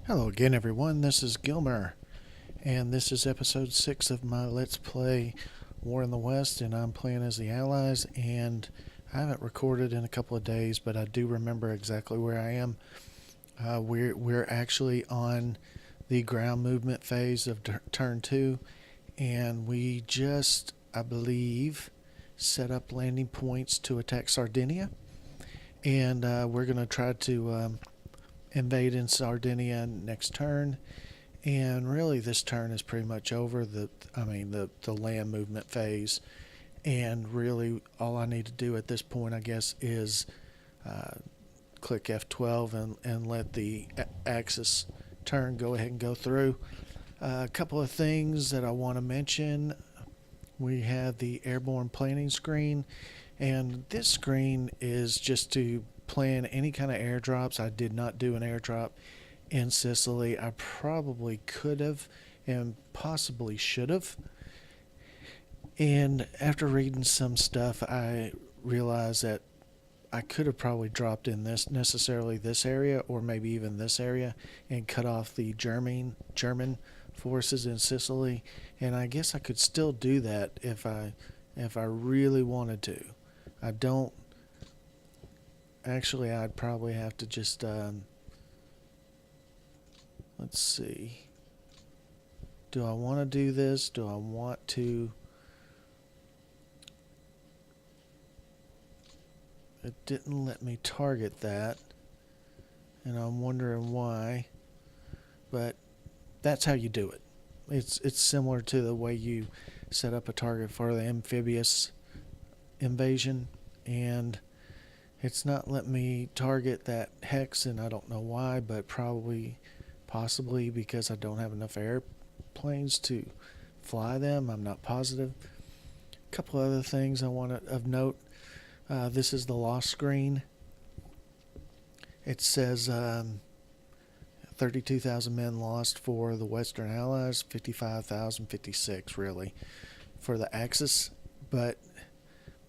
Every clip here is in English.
Hello again, everyone. This is Gilmer, and this is episode 6 of my Let's Play War in the West, and I'm playing as the Allies, and I haven't recorded in a couple of days, but I do remember exactly where I am. We're actually on the ground movement phase of turn 2, and we just, I believe, set up landing points to attack Sardinia, and we're going to try to invade in Sardinia next turn. And really, this turn is pretty much over. The land movement phase, and really, all I need to do at this point, I guess, is uh, click F12 and let the Axis turn go ahead and go through. A couple of things that I want to mention. We have the airborne planning screen, and this screen is just to plan any kind of airdrops. I did not do an airdrop in Sicily. I probably could have and possibly should have. And after reading some stuff, I realized that I could have probably dropped in this area or maybe even this area and cut off the German forces in Sicily. And I guess I could still do that if I really wanted to. I don't actually. I'd probably have to just let's see. Do I want to do this? Do I want to? It didn't let me target that, and I'm wondering why. But that's how you do it. It's similar to the way you set up a target for the amphibious invasion, and it's not letting me target that hex, and I don't know why, but possibly because I don't have enough airplanes to fly them. I'm not positive. A couple other things I want of note. This is the loss screen. It says 32,000 men lost for the Western Allies, 55,056 really for the Axis. But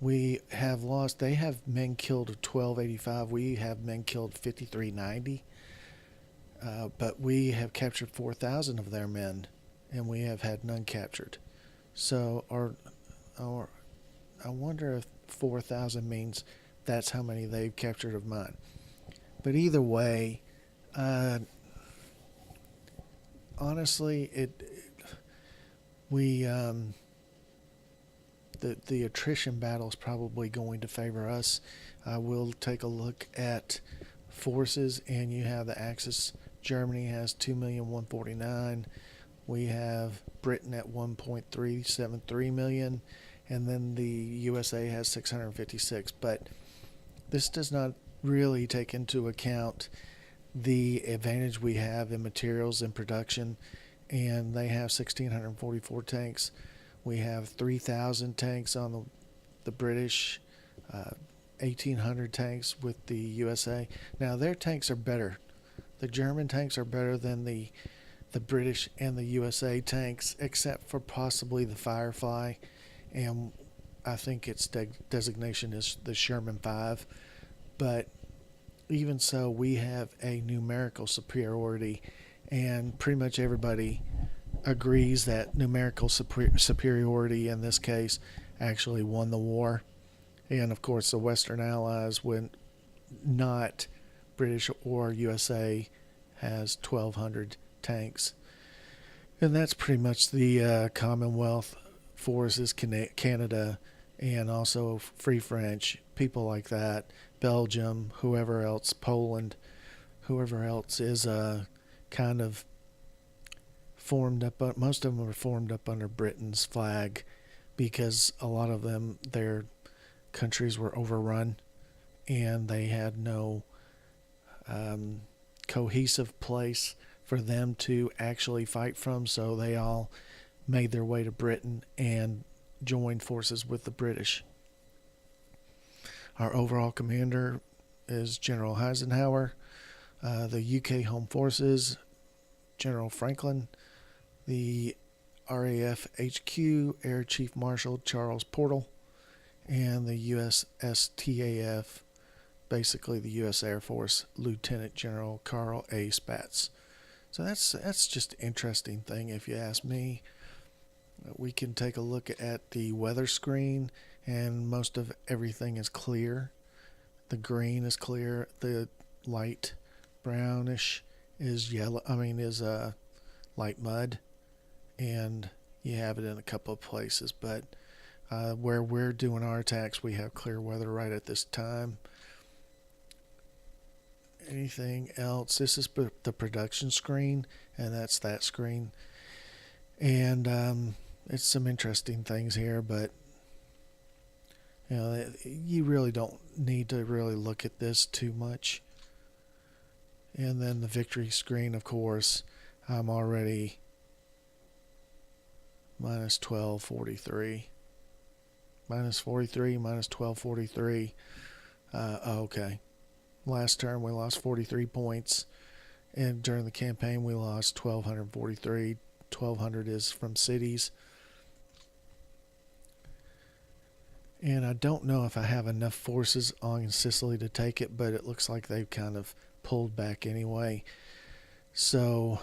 we have lost, they have men killed 1285. We have men killed 5390. But we have captured 4,000 of their men, and we have had none captured. So, or I wonder if 4,000 means that's how many they've captured of mine. But either way, honestly, we the attrition battle is probably going to favor us. I will take a look at forces, and you have the Axis. Germany has 2,149,000. We have Britain at 1.373 million, and then the USA has 656. But this does not really take into account the advantage we have in materials and production, and they have 1,644 tanks. We have 3,000 tanks on the British, 1,800 tanks with the USA. Now, their tanks are better. The German tanks are better than the British and the USA tanks, except for possibly the Firefly, and I think its designation is the Sherman 5. But even so, we have a numerical superiority, and pretty much everybody agrees that numerical superiority in this case actually won the war. And of course, the Western Allies, when not British or USA, has 1,200 tanks. And that's pretty much the Commonwealth forces, Canada, and also Free French, people like that, Belgium, whoever else, Poland, whoever else is kind of formed up. Most of them are formed up under Britain's flag because a lot of them, their countries were overrun and they had no cohesive place for them to actually fight from, so they all made their way to Britain and joined forces with the British. Our overall commander is General Eisenhower. The UK Home Forces, General Franklin. The RAF HQ, Air Chief Marshal Charles Portal. And the USSTAF, basically the U.S. Air Force, Lieutenant General Carl A. Spaatz. So that's just an interesting thing if you ask me. We can take a look at the weather screen, and most of everything is clear. The green is clear. The light brownish is yellow. Is light mud, and you have it in a couple of places. But where we're doing our attacks, we have clear weather right at this time. Anything else? This is the production screen, and that's that screen. And it's some interesting things here, but you really don't need to really look at this too much. And then the victory screen, of course, I'm already minus 1243. Minus 43, minus 1243. Okay. Last term we lost 43 points, and during the campaign we lost 1,243. 1,200 is from cities. And I don't know if I have enough forces on Sicily to take it, but it looks like they've kind of pulled back anyway. So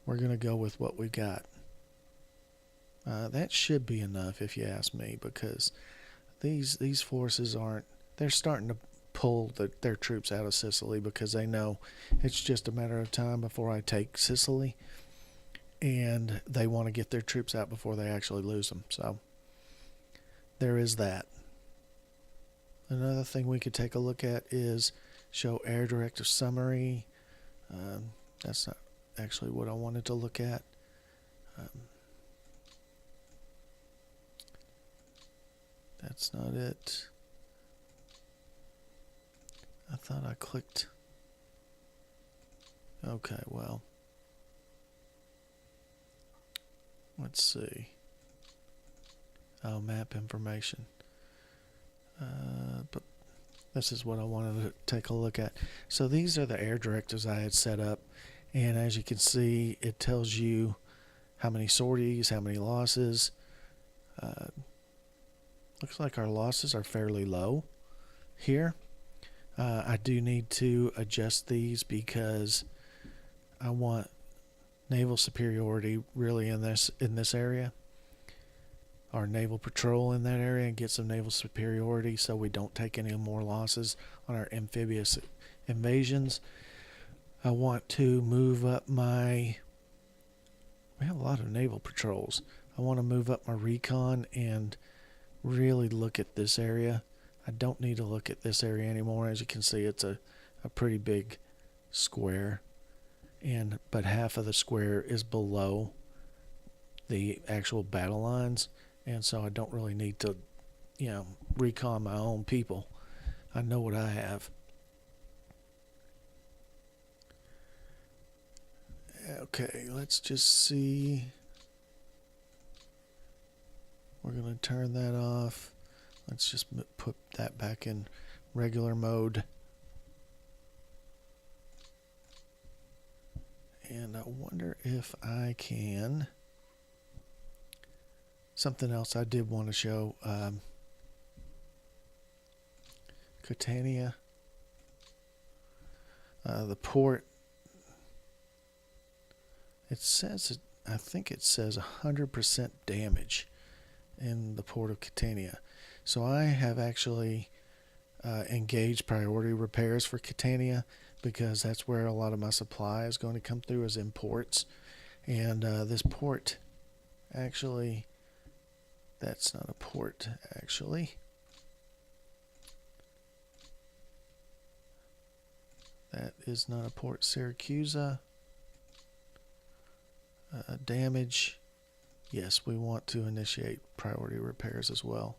we're going to go with what we got. That should be enough if you ask me, because these forces aren't, they're starting to pull their troops out of Sicily because they know it's just a matter of time before I take Sicily, and they want to get their troops out before they actually lose them. So there is that. Another thing we could take a look at is show air directive summary. That's not actually what I wanted to look at. That's not it. I thought I clicked. Okay, well, let's see. Oh, map information. But this is what I wanted to take a look at. So these are the air directives I had set up, and as you can see, it tells you how many sorties, how many losses. Looks like our losses are fairly low here. I do need to adjust these because I want naval superiority really in this area, our naval patrol in that area, and get some naval superiority so we don't take any more losses on our amphibious invasions. I want to move up we have a lot of naval patrols. I want to move up my recon and really look at this area. I don't need to look at this area anymore. As you can see, it's a pretty big square, but half of the square is below the actual battle lines, and so I don't really need to, recon my own people. I know what I have. Okay, let's just see. We're going to turn that off. Let's just put that back in regular mode. And I wonder if I can. Something else I did want to show. Catania. The port. It says, I think it says 100% damage in the port of Catania. So I have actually engaged priority repairs for Catania because that's where a lot of my supply is going to come through as imports. And this port, actually, that's not a port, actually. That is not a port. Syracusa. Damage. Yes, we want to initiate priority repairs as well.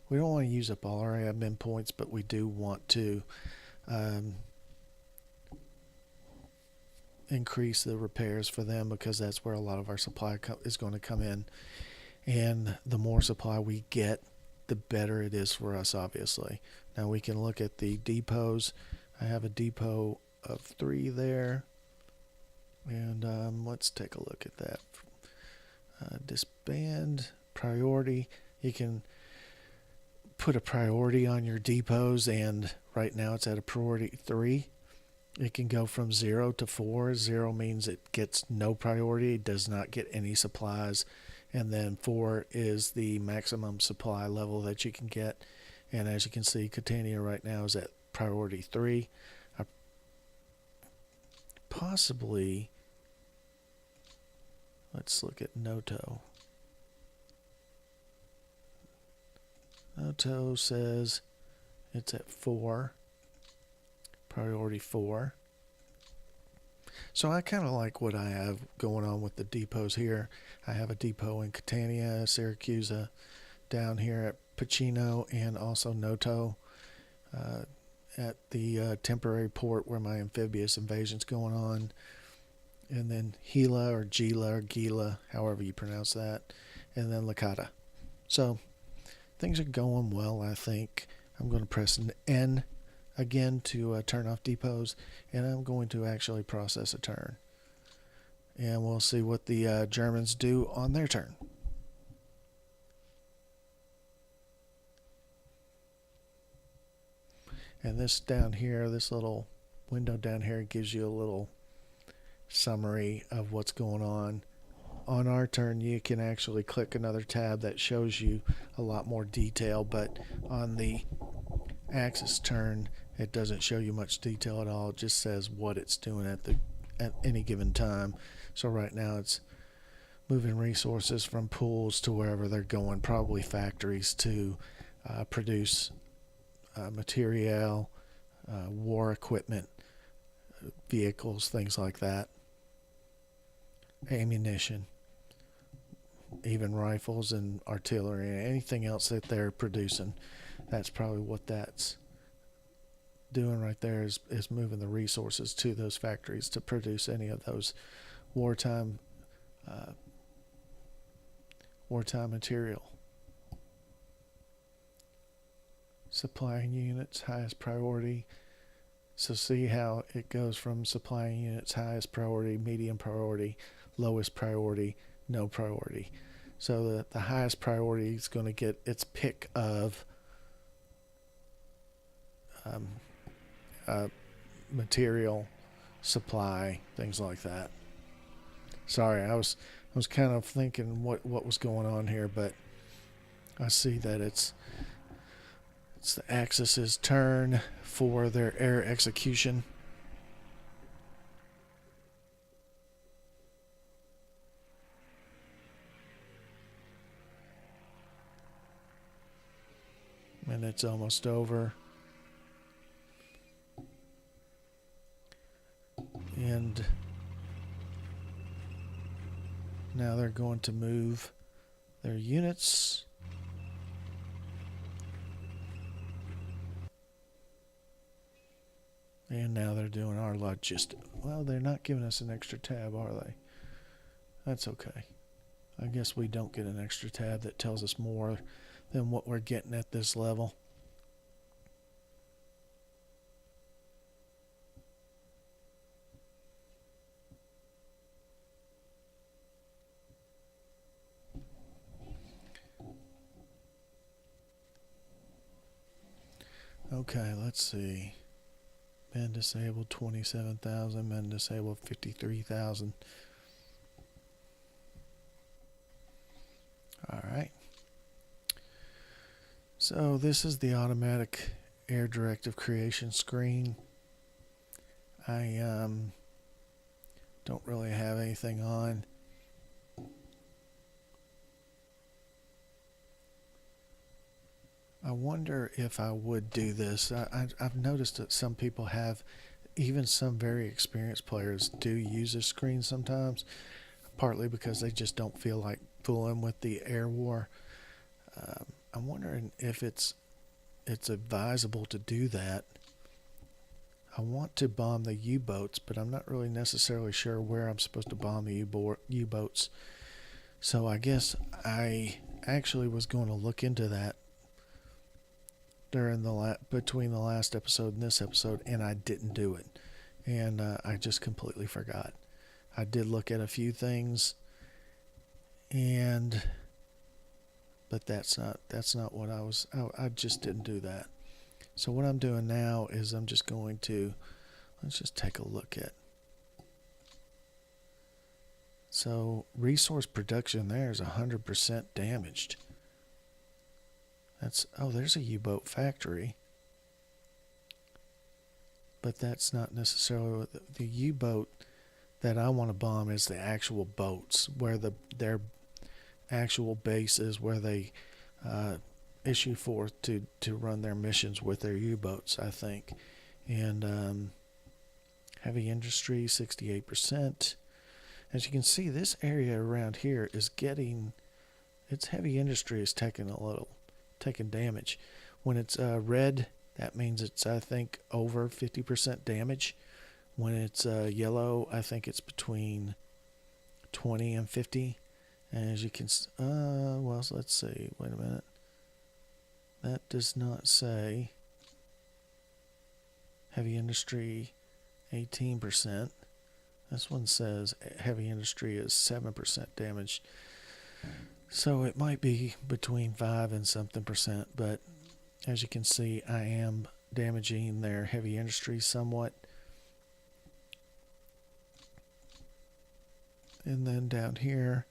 We don't want to use up all our admin points, but we do want to increase the repairs for them because that's where a lot of our supply is going to come in. And the more supply we get, the better it is for us, obviously. Now we can look at the depots. I have a depot of 3 there. And let's take a look at that. Disband, priority. You can put a priority on your depots, and right now it's at a priority 3. It can go from 0 to 4. 0 means it gets no priority, does not get any supplies. And then 4 is the maximum supply level that you can get. And as you can see, Catania right now is at priority 3. I possibly, let's look at Noto. Noto says it's at 4, priority 4. So I kind of like what I have going on with the depots here. I have a depot in Catania, Syracuse, down here at Pacino, and also Noto at the temporary port where my amphibious invasion's going on. And then Gila or Gila or Gila, however you pronounce that. And then Licata. So things are going well, I think. I'm going to press an N again to turn off depots, and I'm going to actually process a turn. And we'll see what the Germans do on their turn. And this down here, this little window down here gives you a little summary of what's going on. On our turn, you can actually click another tab that shows you a lot more detail, but on the Axis turn, it doesn't show you much detail at all. It just says what it's doing at any given time. So right now it's moving resources from pools to wherever they're going, probably factories to produce material, war equipment, vehicles, things like that, ammunition, even rifles and artillery, and anything else that they're producing. That's probably what that's doing right there, is moving the resources to those factories to produce any of those wartime material. Supplying units, highest priority. So see how it goes from supplying units, highest priority, medium priority, lowest priority, no priority. So the highest priority is going to get its pick of material, supply, things like that. Sorry, I was kind of thinking what was going on here, but I see that it's the Axis's turn for their air execution. And it's almost over. And now they're going to move their units. And now they're doing our logistic. Well, they're not giving us an extra tab, are they? That's okay. I guess we don't get an extra tab that tells us more than what we're getting at this level. Okay, let's see. Men disabled 27,000, men disabled 53,000. Alright. So this is the automatic air directive creation screen. I don't really have anything on. I wonder if I would do this. I've noticed that some people have, even some very experienced players do use this screen sometimes, partly because they just don't feel like fooling with the air war. I'm wondering if it's advisable to do that. I want to bomb the U-boats, but I'm not really necessarily sure where I'm supposed to bomb the U-boats. So I guess I actually was going to look into that during between the last episode and this episode, and I didn't do it, and I just completely forgot. I did look at a few things, but that's not what I just didn't do that. So what I'm doing now is I'm just going to, let's just take a look at. So resource production there is 100% damaged. That's, oh, there's a U-boat factory. But that's not necessarily the U-boat that I want to bomb is the actual boats where their actual base is, where they issue forth to run their missions with their U-boats, I think. And heavy industry 68%. As you can see, this area around here is getting, its heavy industry is taking damage. When it's red, that means it's, I think, over 50% damage. When it's yellow, I think it's between 20 and 50. And as you can, well, let's see. Wait a minute. That does not say. Heavy industry, 18%. This one says heavy industry is 7% damaged. So it might be between 5 and something percent, but as you can see, I am damaging their heavy industry somewhat. And then down here,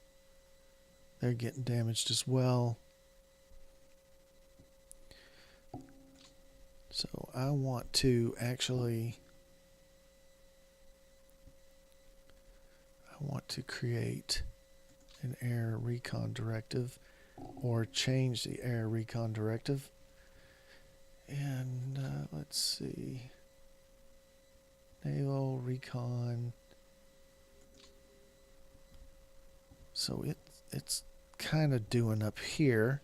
they're getting damaged as well. So I want to actually, create an air recon directive, or change the air recon directive. And let's see, naval recon. So it's kind of doing up here,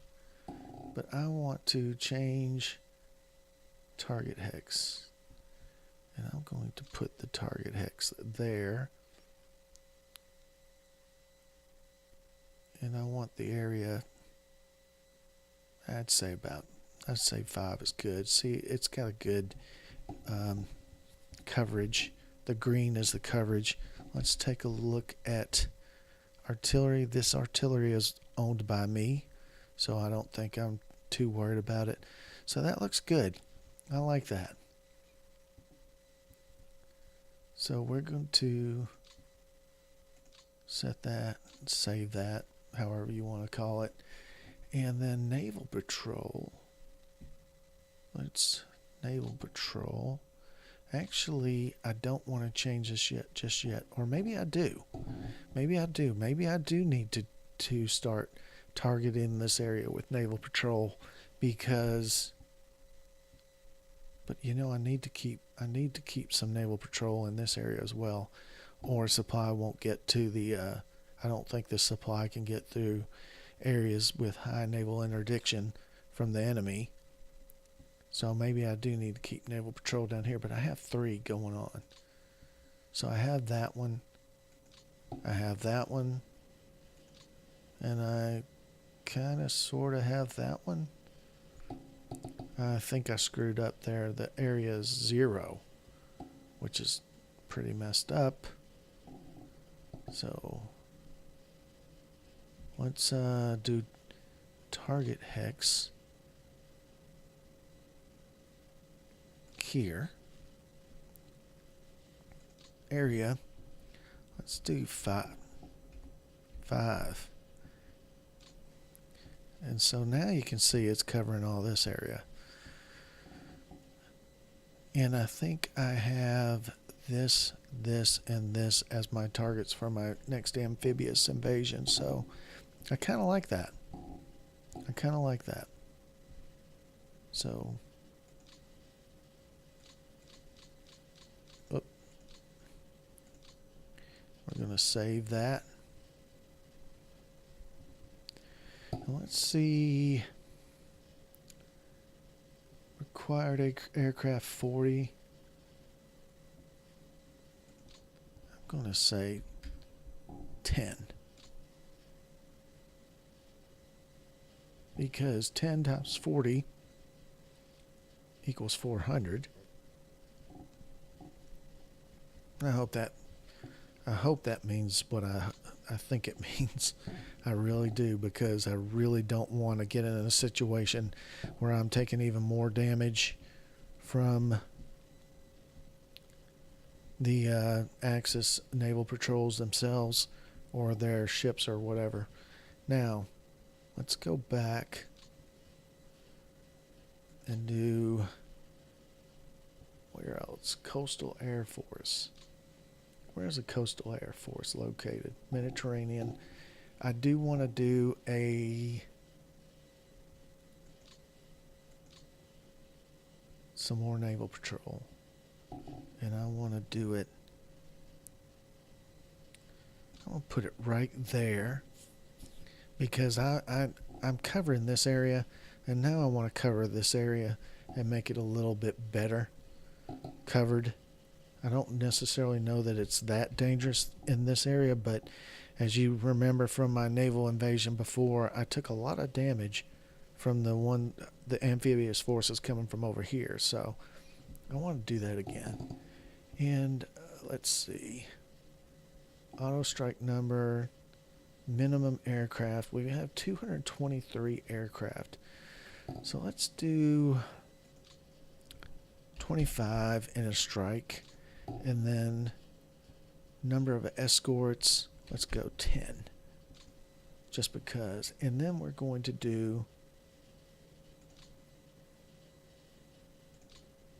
but I want to change target hex, and I'm going to put the target hex there, and I want the area, I'd say 5 is good. See, it's got a good coverage. The green is the coverage. Let's take a look at artillery. This artillery is owned by me, so I don't think I'm too worried about it. So that looks good. I like that. So we're going to set that, save that, however you want to call it. And then naval patrol. Let's naval patrol. Actually, I don't want to change this just yet. Or maybe I do. Maybe I do. Maybe I do need to start targeting this area with naval patrol, because, but you know, I need to keep some naval patrol in this area as well, or supply won't get to the I don't think the supply can get through areas with high naval interdiction from the enemy. So maybe I do need to keep naval patrol down here, but I have 3 going on. So I have that one, I have that one, and I kind of sort of have that one. I think I screwed up there. The area is 0, which is pretty messed up. So let's do target hex here. Area, let's do 5. And so now you can see it's covering all this area. And I think I have this, and this as my targets for my next amphibious invasion. So I kind of like that. So we're going to save that. Let's see. Required aircraft 40. I'm going to say 10. Because 10 times 40 equals 400. I hope that means what I think it means. I really do, because I really don't want to get in a situation where I'm taking even more damage from the Axis naval patrols themselves or their ships or whatever. Now, let's go back and do, where else? Coastal Air Force. Where's the Coastal Air Force located? Mediterranean. I do want to do some more naval patrol. And I want to do it, I'm going to put it right there because I'm covering this area, and now I want to cover this area and make it a little bit better covered. I don't necessarily know that it's that dangerous in this area, but as you remember from my naval invasion before, I took a lot of damage from the amphibious forces coming from over here. So I want to do that again. And let's see. Auto strike number, minimum aircraft. We have 223 aircraft. So let's do 25 in a strike. And then number of escorts, let's go 10. Just because. And then we're going to do,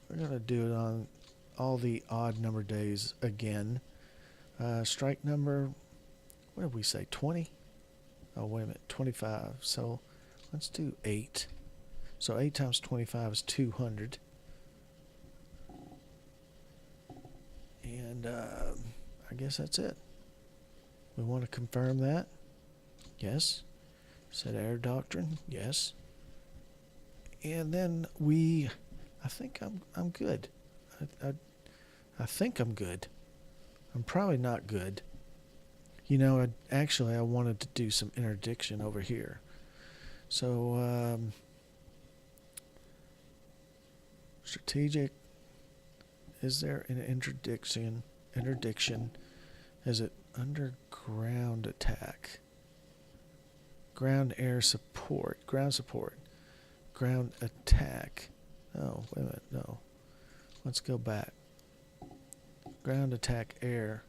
we're going to do it on all the odd number days again. Strike number, what did we say, 20? Oh, wait a minute, 25. So let's do 8. So 8 times 25 is 200. And I guess that's it. We want to confirm that. Yes. Set air doctrine. Yes. And then I think I'm good. I think I'm good. I'm probably not good. You know, I wanted to do some interdiction over here. So, strategic. Is there an interdiction? Is it underground attack? Ground air support. Ground support. Ground attack. Oh, wait a minute. No. Let's go back. Ground attack air.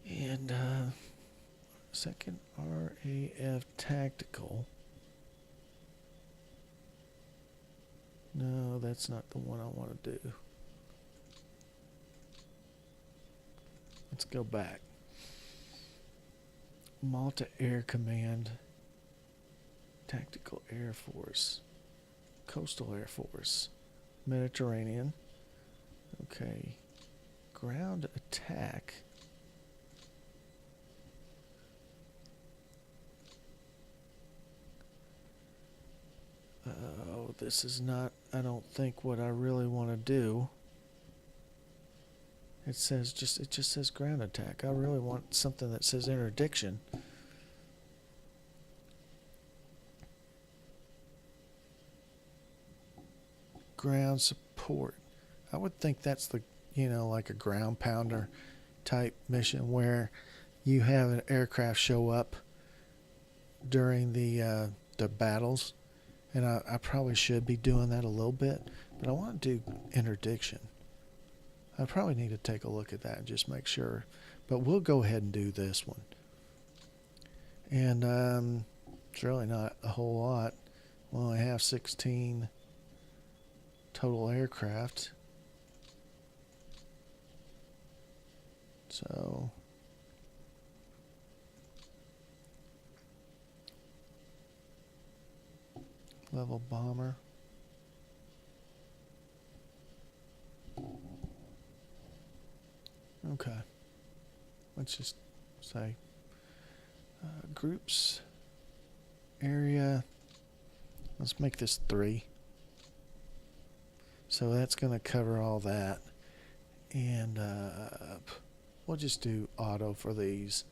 And second RAF tactical. No, that's not the one I want to do. Let's go back. Malta Air Command. Tactical Air Force. Coastal Air Force. Mediterranean. Okay. Ground attack. Oh, this is not, I don't think, what I really want to do. It just says ground attack. I really want something that says interdiction. Ground support. I would think that's like a ground pounder type mission where you have an aircraft show up during the battles. And I probably should be doing that a little bit, but I want to do interdiction. I probably need to take a look at that and just make sure. But we'll go ahead and do this one. And it's really not a whole lot. We only have 16 total aircraft. So level bomber. Okay. Let's just say groups, area. Let's make this 3. So that's going to cover all that. And we'll just do auto for these.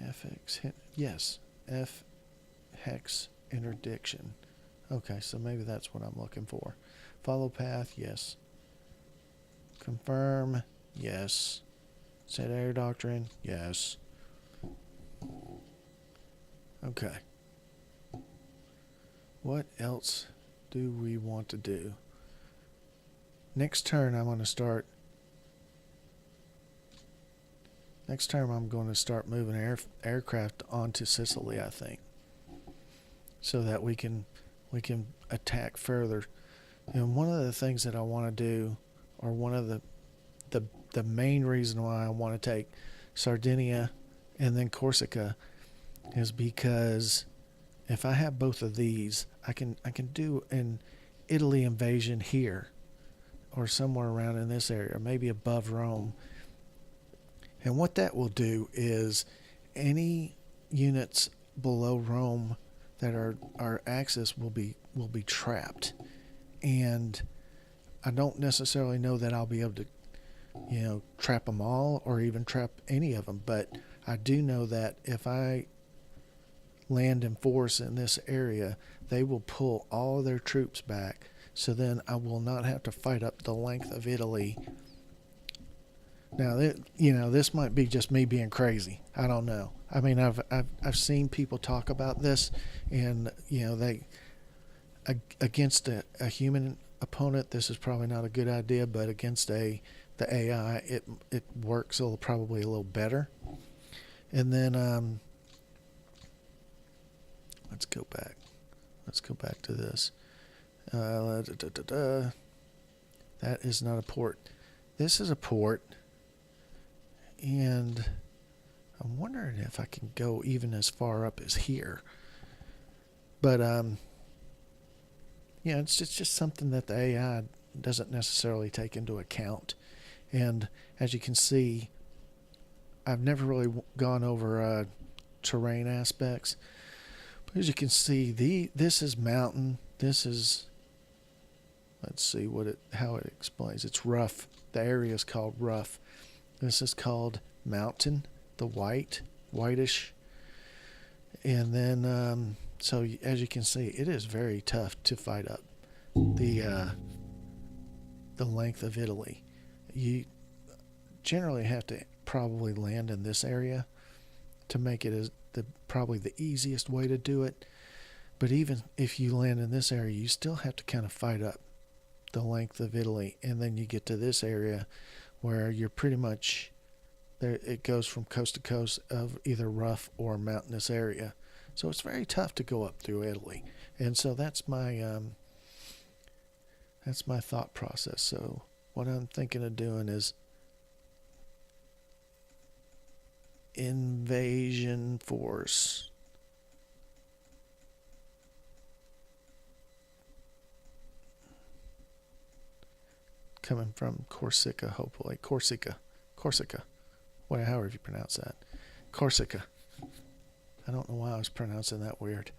FX, yes, F hex interdiction. Okay, so maybe that's what I'm looking for. Follow path, yes. Confirm, yes. Set air doctrine, yes. Okay. What else do we want to do? Next turn, I'm going to start. Next turn, I'm going to start moving aircraft onto Sicily, I think, so that we can attack further. And one of the things that I want to do, or one of the main reason why I want to take Sardinia and then Corsica, is because if I have both of these, I can do an Italy invasion here, or somewhere around in this area, maybe above Rome. And what that will do is any units below Rome that are our axis will be trapped. And I don't necessarily know that I'll be able to, trap them all or even trap any of them, but I do know that if I land in force in this area, they will pull all of their troops back. So then I will not have to fight up the length of Italy. Now, this might be just me being crazy. I don't know. I mean, I've seen people talk about this, and they against a human opponent, this is probably not a good idea, but against the AI, it works probably a little better. And then let's go back. Let's go back to this. That is not a port. This is a port. And I'm wondering if I can go even as far up as here. But, it's just something that the AI doesn't necessarily take into account. And as you can see, I've never really gone over terrain aspects. But as you can see, this is mountain. This is, let's see how it explains. It's rough. The area is called rough. This is called mountain, the whitish. And then, so as you can see, it is very tough to fight up the length of Italy. You generally have to probably land in this area to make it probably the easiest way to do it. But even if you land in this area, you still have to kind of fight up the length of Italy, and then you get to this area where you're pretty much there. It goes from coast to coast of either rough or mountainous area, so it's very tough to go up through Italy. And so that's my thought process. So what I'm thinking of doing is invasion force. Coming from Corsica, hopefully. Corsica. However you pronounce that. Corsica. I don't know why I was pronouncing that weird.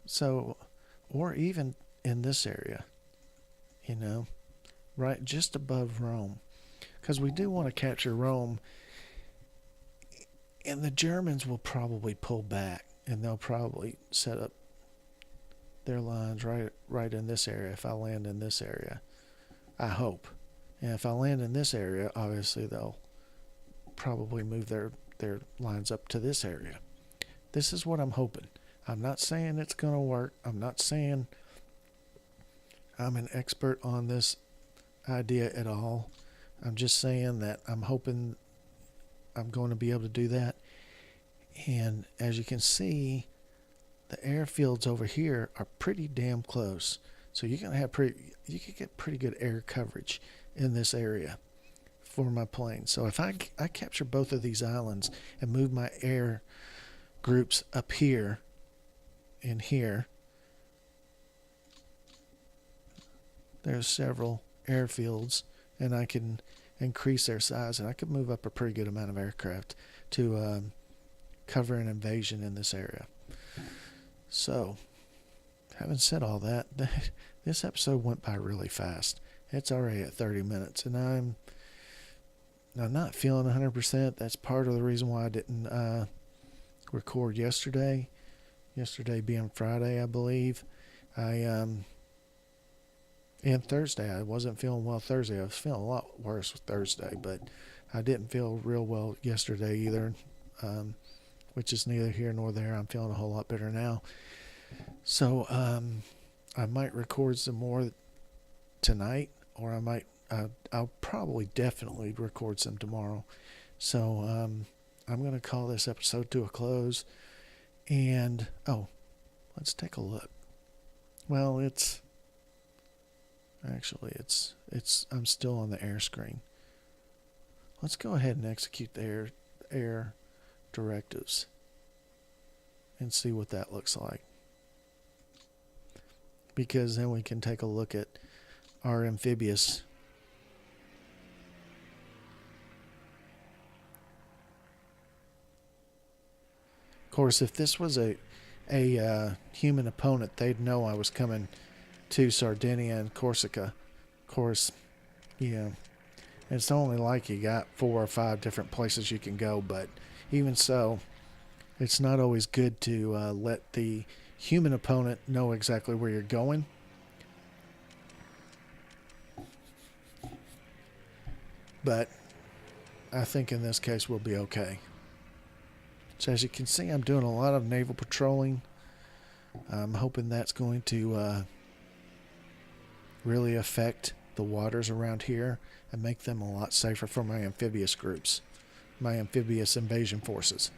So, or even in this area, right just above Rome. Because we do want to capture Rome, and the Germans will probably pull back, and they'll probably set up their lines right in this area if I land in this area. I hope. And if I land in this area, obviously they'll probably move their lines up to this area. This is what I'm hoping. I'm not saying it's going to work. I'm not saying I'm an expert on this idea at all. I'm just saying that I'm hoping I'm going to be able to do that. And as you can see, the airfields over here are pretty damn close. So you're going to have you can get pretty good air coverage in this area for my plane. So if I capture both of these islands and move my air groups up here and here, there's several airfields, and I can increase their size, and I could move up a pretty good amount of aircraft to cover an invasion in this area. So, having said all that, this episode went by really fast. It's already at 30 minutes, and I'm not feeling 100%. That's part of the reason why I didn't record yesterday. Yesterday being Friday, I believe. And Thursday, I wasn't feeling well Thursday. I was feeling a lot worse Thursday, but I didn't feel real well yesterday either, which is neither here nor there. I'm feeling a whole lot better now. So I might record some more tonight or I might. I'll probably definitely record some tomorrow. So I'm going to call this episode to a close. And let's take a look. Well, it's I'm still on the air screen. Let's go ahead and execute the air directives and see what that looks like. Because then we can take a look at our amphibious. Of course, if this was a human opponent, they'd know I was coming to Sardinia and Corsica. Of course, yeah, it's only like you got 4 or 5 different places you can go, but even so, it's not always good to let the human opponent know exactly where you're going. But I think in this case we'll be okay. So as you can see, I'm doing a lot of naval patrolling. I'm hoping that's going to really affect the waters around here and make them a lot safer for my amphibious groups, my amphibious invasion forces.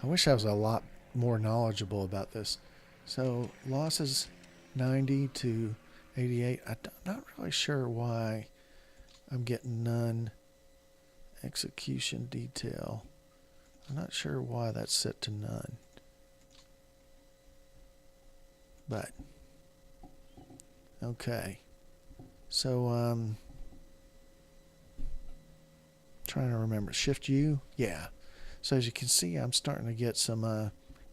I wish I was a lot more knowledgeable about this. So losses 90 to 88. I'm not really sure why I'm getting none. Execution detail. I'm not sure why that's set to none. But okay. So trying to remember. Shift U? Yeah. So as you can see, I'm starting to get some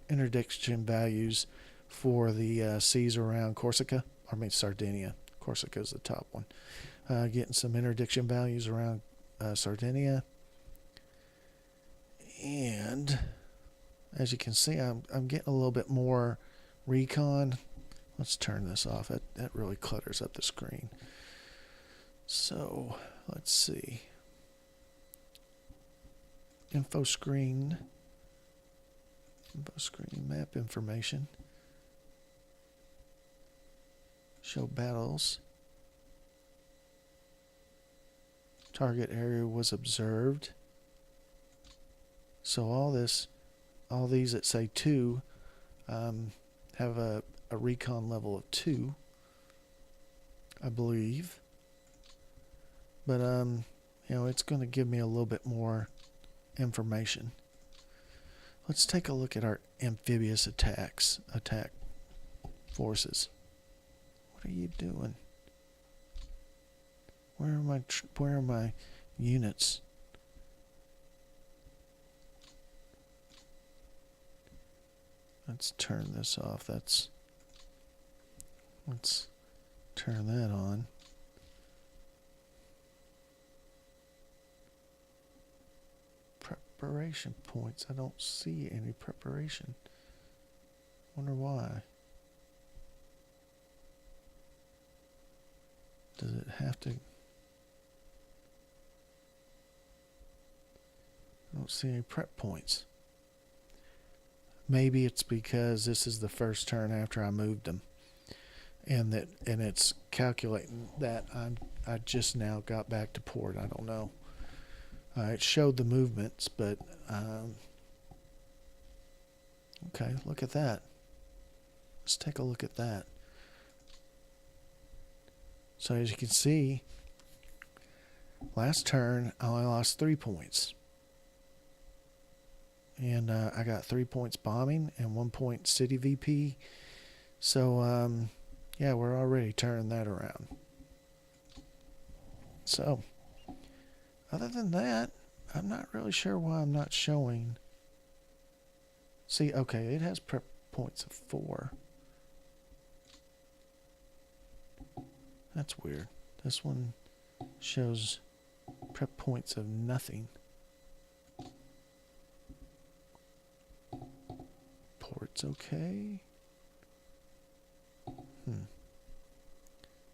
interdiction values for the seas around Corsica. I mean Sardinia. Corsica is the top one. Getting some interdiction values around Sardinia. And as you can see, I'm getting a little bit more recon. Let's turn this off. That really clutters up the screen. So let's see. Info screen, map information, show battles, target area was observed. So all these that say 2 have a recon level of 2, I believe. But it's going to give me a little bit more information. Let's take a look at our amphibious attack forces. What are you doing? Where are my units? Let's turn this off. Let's turn that on. Preparation points. I don't see any preparation. Wonder why. Does it have to? I don't see any prep points. Maybe it's because this is the first turn after I moved them, and it's calculating that I just now got back to port. I don't know. It showed the movements, but okay, look at that. Let's take a look at that. So as you can see, last turn I only lost 3 points. And I got 3 points bombing and 1 point city VP. So, yeah, we're already turning that around. So, other than that, I'm not really sure why I'm not showing. See, okay, it has prep points of 4. That's weird. This one shows prep points of nothing. Port's okay.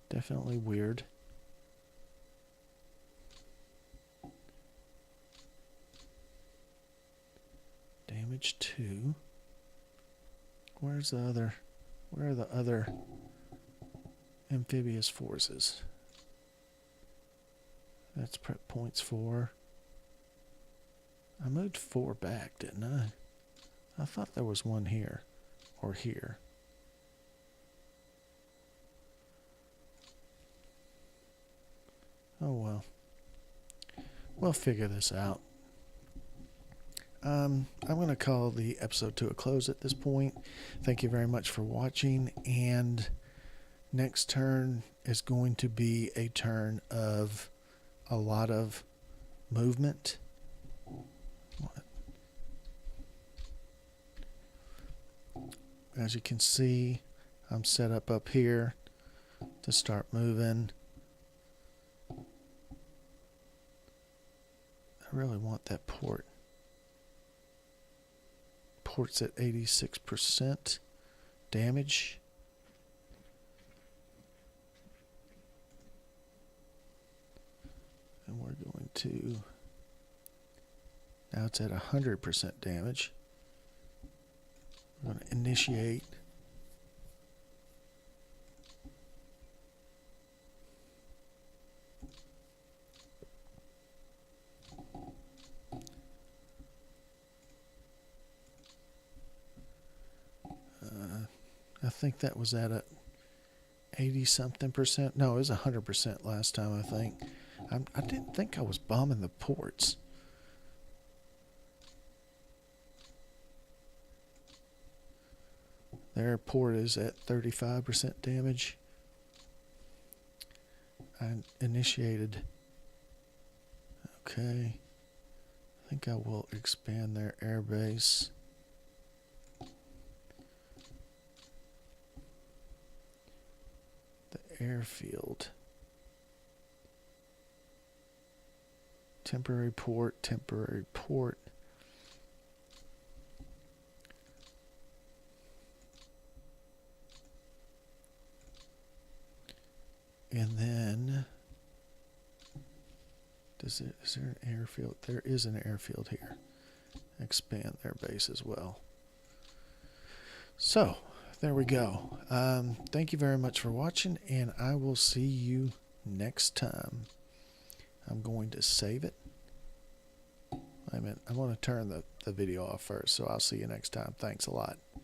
Definitely weird. Damage 2. Where's the other? Where are the other amphibious forces? That's prep points 4. I moved 4 back, didn't I? I thought there was one here. Or here. Oh well. We'll figure this out. I'm going to call the episode to a close at this point. Thank you very much for watching. And next turn is going to be a turn of a lot of movement. What? As you can see, I'm set up here to start moving. I really want that port. Port's at 86% damage. And we're going to... Now it's at 100% damage. We're going to initiate. I think that was at a 80-something%. No, it was 100% last time, I think. I didn't think I was bombing the ports. Their port is at 35% damage. I initiated. Okay. I think I will expand their air base. The airfield. Temporary port, temporary port. And then, is there an airfield? There is an airfield here. Expand their base as well. So, there we go. Thank you very much for watching, and I will see you next time. I'm going to save it. I mean, I'm going to turn the video off first, so I'll see you next time. Thanks a lot.